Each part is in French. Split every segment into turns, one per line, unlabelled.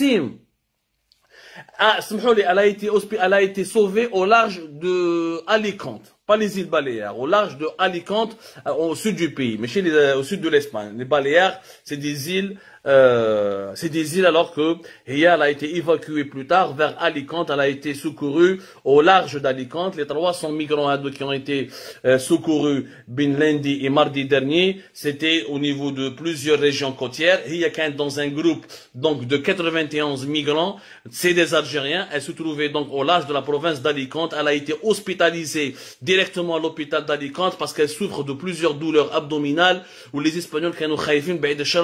Nissim, elle a été sauvée au large de Alicante, pas les îles Baléares, au large de Alicante, au sud du pays, mais au sud de l'Espagne. Les Baléares, c'est des îles alors que elle a été évacuée plus tard vers Alicante. Elle a été secourue au large d'Alicante. Les 300 migrants qui ont été secourus lundi et mardi dernier, c'était au niveau de plusieurs régions côtières. Il y a dans un groupe donc de 91 migrants, c'est des Algériens. Elle se trouvait donc au large de la province d'Alicante. Elle a été hospitalisée directement à l'hôpital d'Alicante parce qu'elle souffre de plusieurs douleurs abdominales où les Espagnols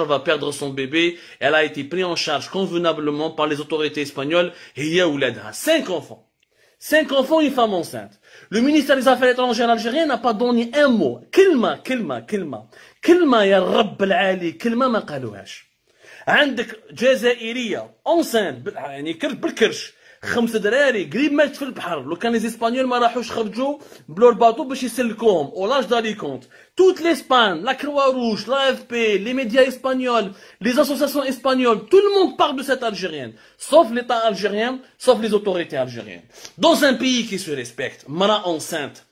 va perdre son bébé. Elle a été prise en charge convenablement par les autorités espagnoles et il y a 5 enfants. 5 enfants et une femme enceinte. Le ministère des Affaires étrangères algérien n'a pas donné un mot. كلمة يا رب العالي كلمة ما قالوهاش. عندك جزائرية enceinte يعني بالكرش 5 دراري قريب ماتت في البحر لو كان لي اسبانيول ما راحوش خرجوا بلور باطو باش يسلكوهم او لاج داليكونت toute l'Espagne, la Croix-Rouge, l'AFP, les médias espagnols, les associations espagnoles, tout le monde parle de cette Algérienne, sauf l'État algérien, sauf les autorités algériennes. Dans un pays qui se respecte, mara enceinte,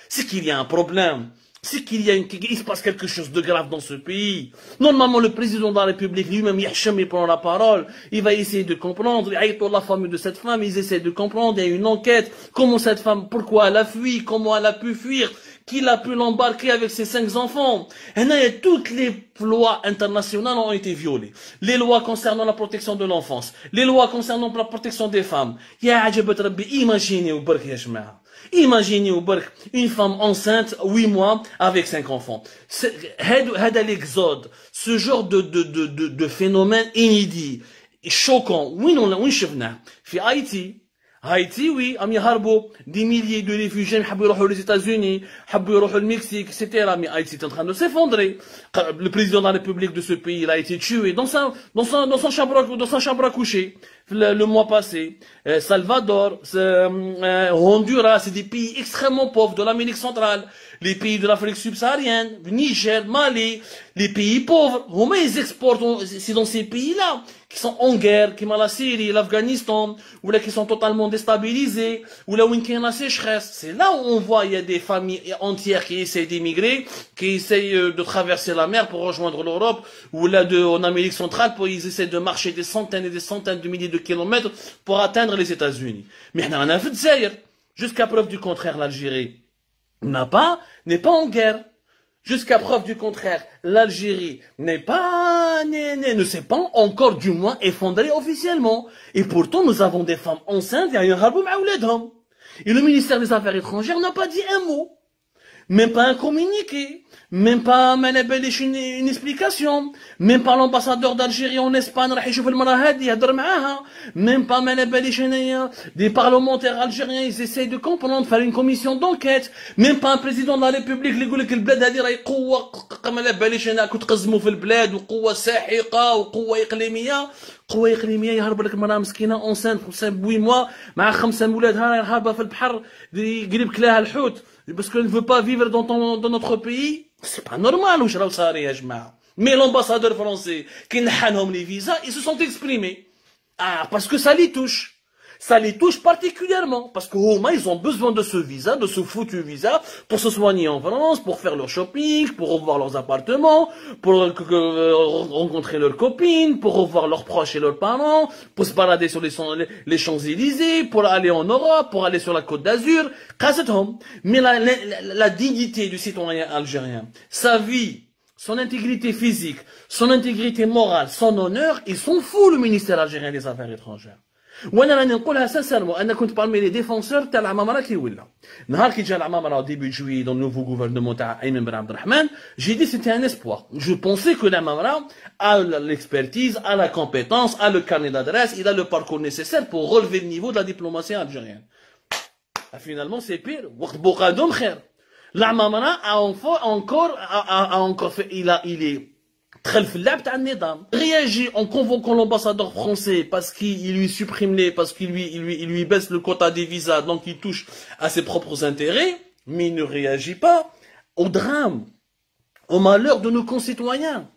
c'est qu'il y a un problème. C'est qu'il se passe quelque chose de grave dans ce pays. Normalement, le président de la République lui-même, il prend la parole. Il va essayer de comprendre. La famille de cette femme, ils essaient de comprendre. Il y a une enquête. Comment cette femme, pourquoi elle a fui, comment elle a pu fuir, qui l'a pu l'embarquer avec ses 5 enfants. Et toutes les lois internationales ont été violées. Les lois concernant la protection de l'enfance. Les lois concernant la protection des femmes. Imaginez Imaginez une femme enceinte, 8 mois, avec 5 enfants. L'exode, ce genre de phénomène inédit, choquant. Oui, Haïti, oui, des milliers de réfugiés, les États-Unis, le Mexique, etc. Mais Haïti est en train de s'effondrer. Le président de la République de ce pays, il a été tué dans sa chambre à coucher le mois passé. Salvador, Honduras, c'est des pays extrêmement pauvres de l'Amérique centrale. Les pays de l'Afrique subsaharienne, Niger, Mali, les pays pauvres, ils exportent, c'est dans ces pays-là, qui sont en guerre, qui sont la Syrie, l'Afghanistan, ou là qui sont totalement déstabilisés, ou là où il y a la sécheresse. C'est là où on voit, il y a des familles entières qui essayent d'émigrer, qui essayent de traverser la mer pour rejoindre l'Europe, ou là en Amérique centrale, pour ils essaient de marcher des centaines et des centaines de milliers de kilomètres pour atteindre les États-Unis. Mais on a fait de jusqu'à preuve du contraire, l'Algérie n'est pas en guerre. Jusqu'à preuve du contraire, l'Algérie ne s'est pas encore du moins effondrée officiellement. Et pourtant, nous avons des femmes enceintes et le ministère des Affaires étrangères n'a pas dit un mot. Même pas un communiqué. Même pas une explication. Même pas l'ambassadeur d'Algérie en Espagne, même pas des parlementaires algériens, ils essayent de comprendre, faire une commission d'enquête. Même pas un président de la République, اللي يقول لك البلاد هذه راهي قوة ما على باليش انا كنت تقزموا في البلاد وقوة ساحقة وقوة إقليمية. قوة إقليمية يهرب لك مرأة مسكينة اونسانت 8 mois مع 5 ولادها هاربة في البحر قريب كلاها الحوت parce qu'elle ne veut pas vivre dans notre pays. C'est pas normal, واش راهو صاري يا جماعة. Mais l'ambassadeur français, qui n'a pas les visas, ils se sont exprimés. Ah, parce que ça les touche. Ça les touche particulièrement. Parce qu'au moins, ils ont besoin de ce visa, de ce foutu visa, pour se soigner en France, pour faire leur shopping, pour revoir leurs appartements, pour rencontrer leurs copines, pour revoir leurs proches et leurs parents, pour se balader sur les Champs-Élysées, pour aller en Europe, pour aller sur la Côte d'Azur. Mais la dignité du citoyen algérien, sa vie, son intégrité physique, son intégrité morale, son honneur, ils sont fous, le ministère algérien des Affaires étrangères. وانا راني نقولها سانسيرمون انا كنت parmi les défenseurs تاع العمامره كي ولا نهار كي جا العمامره ديبي جوي dans le nouveau gouvernement تاع ايمن بن عبد الرحمن j'ai dit c'était un espoir. Je pensais que العمامره a l'expertise, a la compétence, a le carnet d'adresse, il a le parcours nécessaire pour relever le niveau de la diplomatie algérienne. Finalement c'est pire. وقت بوقادهم خير. العمامره a encore fait il est réagit en convoquant l'ambassadeur français parce qu'il lui supprime parce qu'il lui baisse le quota des visas, donc il touche à ses propres intérêts, mais il ne réagit pas au drame, au malheur de nos concitoyens.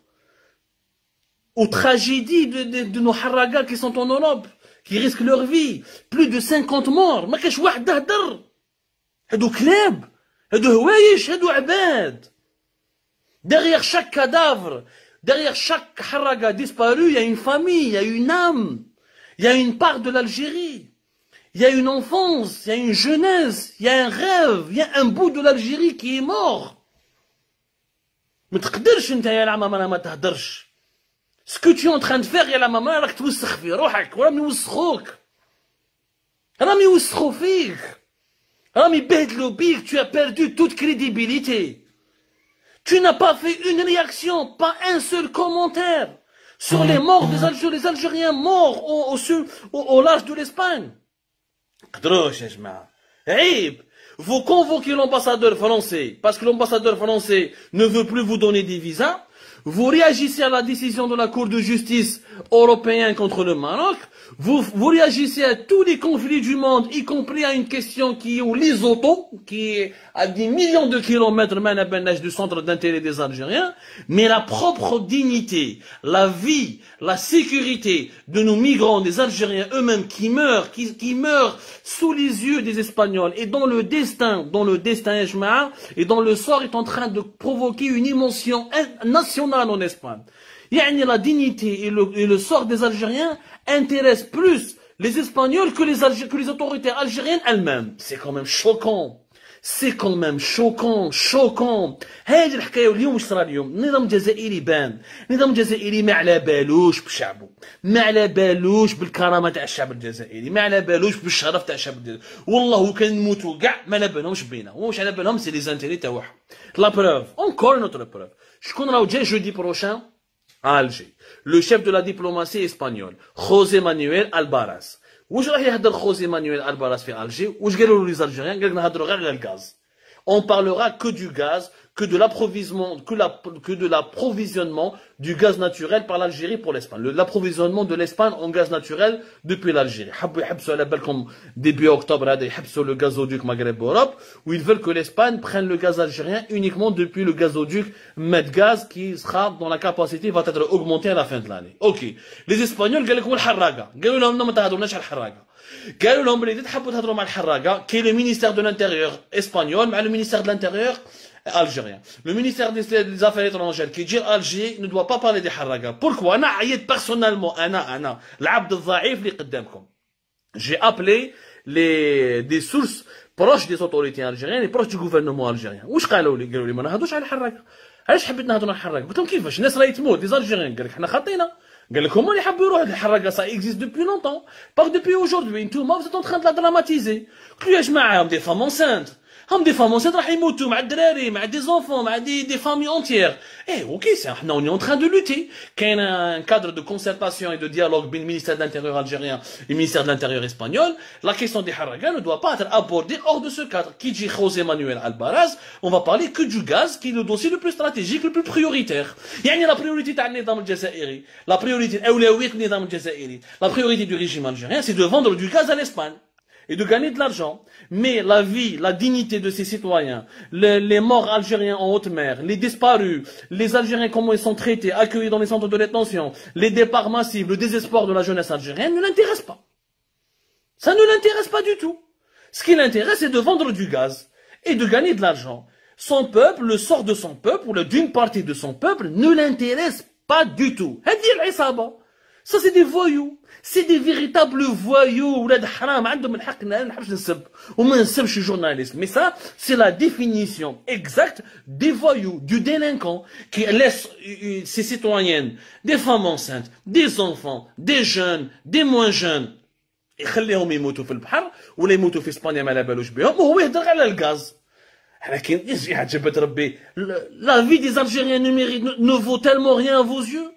aux tragédies de nos haragas qui sont en Europe, qui risquent leur vie. Plus de 50 morts. ما كاش واحد هدر. هادو كلاب. هادو هوايش. هادو عباد. Derrière chaque cadavre, derrière chaque haraga disparu, il y a une famille, il y a une âme. Il y a une part de l'Algérie. Il y a une enfance, il y a une jeunesse, il y a un rêve, il y a un bout de l'Algérie qui est mort. ما تقدرش انت يا العمامة ما تهدرش. Ce que tu es en train de faire يا العمامة راك توسخ في روحك وراهم يوسخوك. راهم يوسخو فيك. راهم يبهدلوا بيك. Tu as perdu toute crédibilité. Tu n'as pas fait une réaction, pas un seul commentaire sur les morts des Algériens, les Algériens morts au large de l'Espagne. قدروش يا جماعة. عيب. Vous convoquez l'ambassadeur français, parce que l'ambassadeur français ne veut plus vous donner des visas. Vous réagissez à la décision de la Cour de justice européenne contre le Maroc. Vous réagissez à tous les conflits du monde, y compris à une question qui est au Lesotho, qui est à des millions de kilomètres du centre d'intérêt des Algériens. Mais la propre dignité, la vie, la sécurité de nos migrants, des Algériens eux-mêmes qui meurent sous les yeux des Espagnols et dont le destin, et dont le sort est en train de provoquer une émotion nationale en Espagne. La dignité et le sort des Algériens intéressent plus les Espagnols que les autorités algériennes elles-mêmes. C'est quand même choquant. C'est quand même choquant. هذه الحكايه اليوم واش صرا اليوم؟ النظام الجزائري بان، النظام الجزائري ما على بالوش بشعبه، ما على بالوش بالكرامه تاع الشعب الجزائري، ما على بالوش بالشرف تاع الشعب الجزائري، والله كان نموتوا كاع ما على بالهمش بينا، واش على بالهم سي لي زانتيري تاعهم. لا بروف، encore une autre preuve. شكون راهو جاي jeudi prochain à Alger؟ Le chef de la diplomatie espagnole, José Manuel Albaraz. واش راح يهضر خوزي مانويل الباراس في الجي؟ واش قالوا له لي زالجيريان؟ قال لك نهضروا غير على الغاز. On parlera que du gaz, que de l'approvisionnement du gaz naturel par l'Algérie pour l'Espagne. L'approvisionnement de l'Espagne en gaz naturel depuis l'Algérie. Début octobre, ils le gazoduc Maghreb-Europe, où ils veulent que l'Espagne prenne le gaz algérien uniquement depuis le gazoduc Medgaz, qui sera dans la capacité, va être augmenté à la fin de l'année. Ok. Les Espagnols, قال لكم الحراقة. قالوا لهم ما تهضروناش على الحراقة. قالوا لهم بلي تحبوا تهضروا مع الحراقة كاين le ministère de l'intérieur espagnol مع le ministère de l'intérieur algérien. Le ministère des affaires étrangères qui dit Alger ne doit pas parler des حراقة. Pourquoi? أنا عيط personnellement أنا العبد الضعيف اللي قدامكم. J'ai appelé des sources proches des autorités algériennes et proches du gouvernement algérien. واش قالوا لي؟ قالوا لي ما نهضروش على الحراقة. علاش حبيت نهضروا على الحراقة؟ قلت لهم كيفاش؟ الناس راهي تموت les Algériens. قال لك حنا خاطينا. قال لك هما اللي حبوا يروحوا الحراقه. ça existe depuis longtemps, pas depuis aujourd'hui. انتوما vous êtes en train de la dramatiser. قلت له يا جماعه هم des femmes enceintes, هم des femmes enceintes راح يموتوا مع الدراري مع des enfants مع des familles entières. Ok, حنا on est en train de lutter. كاين un cadre de concertation et de dialogue بين le ministère de l'intérieur algérien et le ministère de l'intérieur espagnol. La question des haragas ne doit pas être abordée hors de ce cadre. Qui dit José Manuel Albaraz, on va parler que du gaz qui est le dossier le plus stratégique, le plus prioritaire. يعني la priorité تاع النظام الجزائري, la priorité أولوية النظام الجزائري, la priorité du régime algérien, c'est de vendre du gaz à l'Espagne et de gagner de l'argent. Mais la vie, la dignité de ces citoyens, les morts algériens en haute mer, les disparus, les Algériens comment ils sont traités, accueillis dans les centres de détention, les départs massifs, le désespoir de la jeunesse algérienne ne l'intéresse pas. Ça ne l'intéresse pas du tout. Ce qui l'intéresse, c'est de vendre du gaz et de gagner de l'argent. Son peuple, le sort de son peuple, ou d'une partie de son peuple, ne l'intéresse pas du tout. Ça, c'est des voyous. C'est des véritables voyous. ولاد حرام عندهم الحق نحبش نسب وما نسبش journaliste. Mais ça, c'est la définition exacte des voyous, du délinquant qui laisse ses citoyennes, des femmes enceintes, des enfants, des jeunes, des moins jeunes, يخليهم يموتوا في البحر ولا يموتوا في اسبانيا ما على بالوش بهم وهو يهضر على الغاز. لكن يا عجبت ربي, la vie des Algériens ne vaut tellement rien à vos yeux.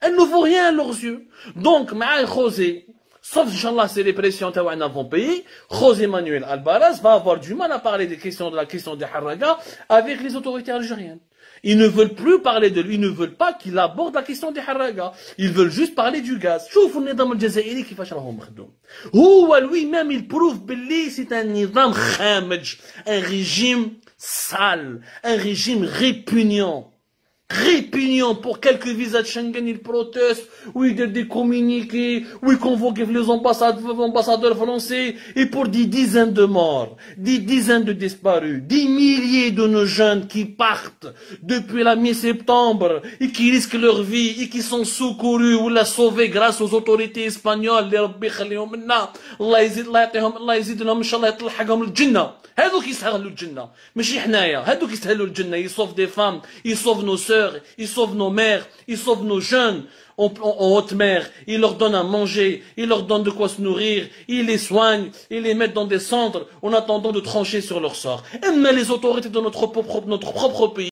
Elle ne vaut rien à leurs yeux. Donc, مع José, sauf Inch'Allah, c'est les pressions تاعنا vont payer, José Manuel Albaraz va avoir du mal à parler de la question des haragas avec les autorités algériennes. Ils ne veulent plus parler de lui, ils ne veulent pas qu'il aborde la question des haragas. Ils veulent juste parler du gaz. شوفوا النظام الجزائري كيفاش راهم مخدوم. هو lui-même il prouve باللي c'est un نظام خامج, un régime sale, un régime répugnant. répugnant pour quelques visas de Schengen, ils protestent, ou ils donnent des communiqués, ou ils convoquent les ambassadeurs français, et pour des dizaines de morts, des dizaines de disparus, des milliers de nos jeunes qui partent depuis la mi-septembre, et qui risquent leur vie, et qui sont secourus ou la sauvés grâce aux autorités espagnoles, les ربي يخليهم لنا, الله يزيد الله يعطيهم, الله يزيد لهم ان شاء الله يطلعهم للجنة. هذوك يستاهلوا الجنة ماشي حنايا, هذوك يستاهلوا الجنة. Ils sauvent des femmes, ils sauvent nos sœurs, ils sauvent nos mères, ils sauvent nos jeunes en haute mer, ils leur donnent à manger, ils leur donnent de quoi se nourrir, ils les soignent, ils les mettent dans des centres en attendant de trancher sur leur sort. Mais les autorités de notre propre pays